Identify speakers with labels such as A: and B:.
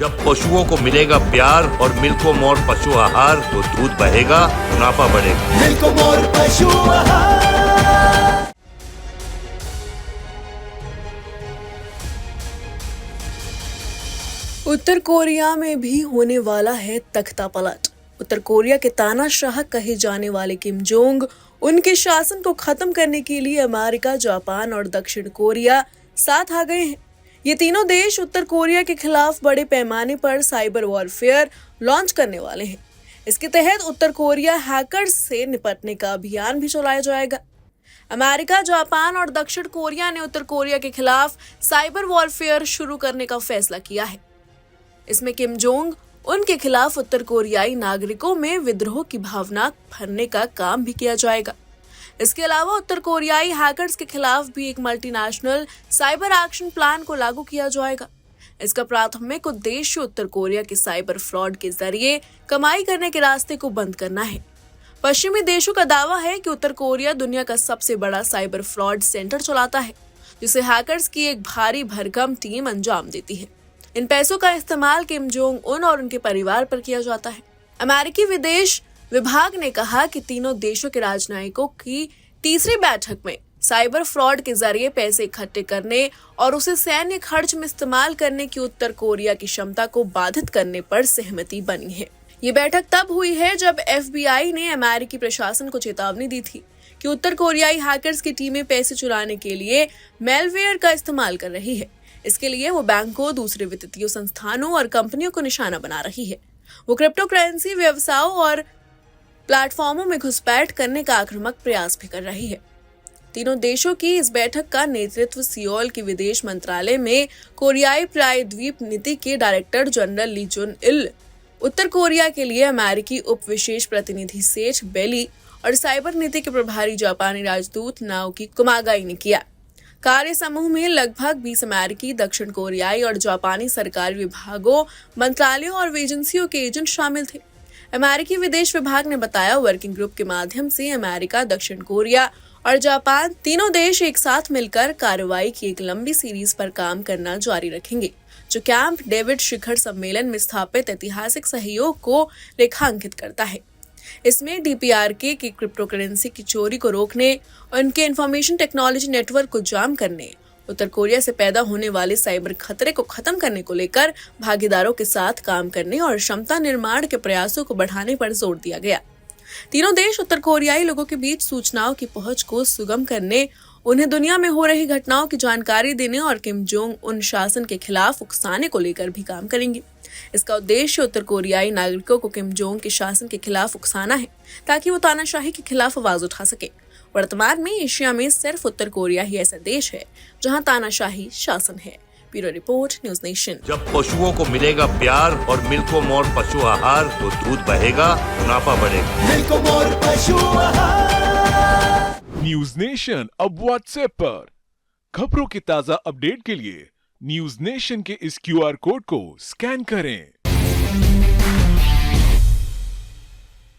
A: जब पशुओं को मिलेगा प्यार और मिल्को मोर पशु आहार तो दूध बहेगा, मुनाफा बढ़ेगा।
B: मिल्को मोर पशु आहार।
C: उत्तर कोरिया में भी होने वाला है तख्ता पलट। उत्तर कोरिया के तानाशाह कहे जाने वाले किम जोंग उनके शासन को खत्म करने के लिए अमेरिका, जापान और दक्षिण कोरिया साथ आ गए हैं। ये तीनों देश उत्तर कोरिया के खिलाफ बड़े पैमाने पर साइबर वॉरफेयर लॉन्च करने वाले हैं। इसके तहत उत्तर कोरिया हैकर्स से निपटने का अभियान भी चलाया जाएगा। अमेरिका, जापान और दक्षिण कोरिया ने उत्तर कोरिया के खिलाफ साइबर वॉरफेयर शुरू करने का फैसला किया है। इसमें किम जोंग उनके खिलाफ उत्तर कोरियाई नागरिकों में विद्रोह की भावना भरने का काम भी किया जाएगा। इसके अलावा उत्तर कोरियाई हैकर्स के खिलाफ भी एक मल्टीनेशनल साइबर एक्शन प्लान को लागू किया जाएगा। इसका प्राथमिक उद्देश्य उत्तर कोरिया के साइबर फ्रॉड के जरिए कमाई करने के रास्ते को बंद करना है। पश्चिमी देशों का दावा है कि उत्तर कोरिया दुनिया का सबसे बड़ा साइबर फ्रॉड सेंटर चलाता है, जिसे हैकर्स की एक भारी भरकम टीम अंजाम देती है। इन पैसों का इस्तेमाल किम जोंग उन और उनके परिवार पर किया जाता है। अमेरिकी विदेश विभाग ने कहा कि तीनों देशों के राजनयिकों की तीसरी बैठक में साइबर फ्रॉड के जरिए पैसे इकट्ठे करने और उसे सैन्य खर्च में इस्तेमाल करने की उत्तर कोरिया की क्षमता को बाधित करने पर सहमति बनी है। ये बैठक तब हुई है जब FBI ने अमेरिकी प्रशासन को चेतावनी दी थी कि उत्तर कोरियाई हैकर्स की टीमें पैसे चुराने के लिए मेलवेयर का इस्तेमाल कर रही है। इसके लिए वो बैंकों, दूसरे वित्तीय संस्थानों और कंपनियों को निशाना बना रही है। वो क्रिप्टो करेंसी व्यवसायों और प्लेटफॉर्मों में घुसपैठ करने का आक्रामक प्रयास भी कर रही है। तीनों देशों की इस बैठक का नेतृत्व सियोल के विदेश मंत्रालय में कोरियाई प्रायद्वीप नीति के डायरेक्टर जनरल ली जुन इल, उत्तर कोरिया के लिए अमेरिकी उप विशेष प्रतिनिधि सेठ बेली और साइबर नीति के प्रभारी जापानी राजदूत नाओकी कुमागाई ने किया। कार्य समूह में लगभग 20 अमेरिकी, दक्षिण कोरियाई और जापानी सरकारी विभागों, मंत्रालयों और एजेंसियों के एजेंट शामिल थे। अमेरिकी विदेश विभाग ने बताया, वर्किंग ग्रुप के माध्यम से अमेरिका, दक्षिण कोरिया और जापान तीनों देश एक साथ मिलकर कार्रवाई की एक लंबी सीरीज पर काम करना जारी रखेंगे, जो कैंप डेविड शिखर सम्मेलन में स्थापित ऐतिहासिक सहयोग को रेखांकित करता है। इसमें DPRK की क्रिप्टो करेंसी की चोरी को रोकने, उनके इंफॉर्मेशन टेक्नोलॉजी नेटवर्क को जाम करने, उत्तर कोरिया से पैदा होने वाले साइबर खतरे को खत्म करने को लेकर भागीदारों के साथ काम करने और क्षमता निर्माण के प्रयासों को बढ़ाने पर जोर दिया गया। तीनों देश उत्तर कोरियाई लोगों के बीच सूचनाओं की पहुंच को सुगम करने, उन्हें दुनिया में हो रही घटनाओं की जानकारी देने और किम जोंग उन शासन के खिलाफ उकसाने को लेकर भी काम करेंगे। इसका उद्देश्य उत्तर कोरियाई नागरिकों को किम जोंग के शासन के खिलाफ उकसाना है, ताकि वो तानाशाही के खिलाफ आवाज उठा सके। वर्तमान में एशिया में सिर्फ उत्तर कोरिया ही ऐसा देश है जहां तानाशाही शासन है। Bureau report, news nation.
A: जब पशुओं को मिलेगा प्यार और मिल्को मोर पशु आहार तो दूध बहेगा, मुनाफा बढ़ेगा।
B: मिल्को मोर पशु आहार।
D: न्यूज नेशन अब व्हाट्सएप पर खबरों की ताजा अपडेट के लिए न्यूज नेशन के इस QR कोड को स्कैन करें।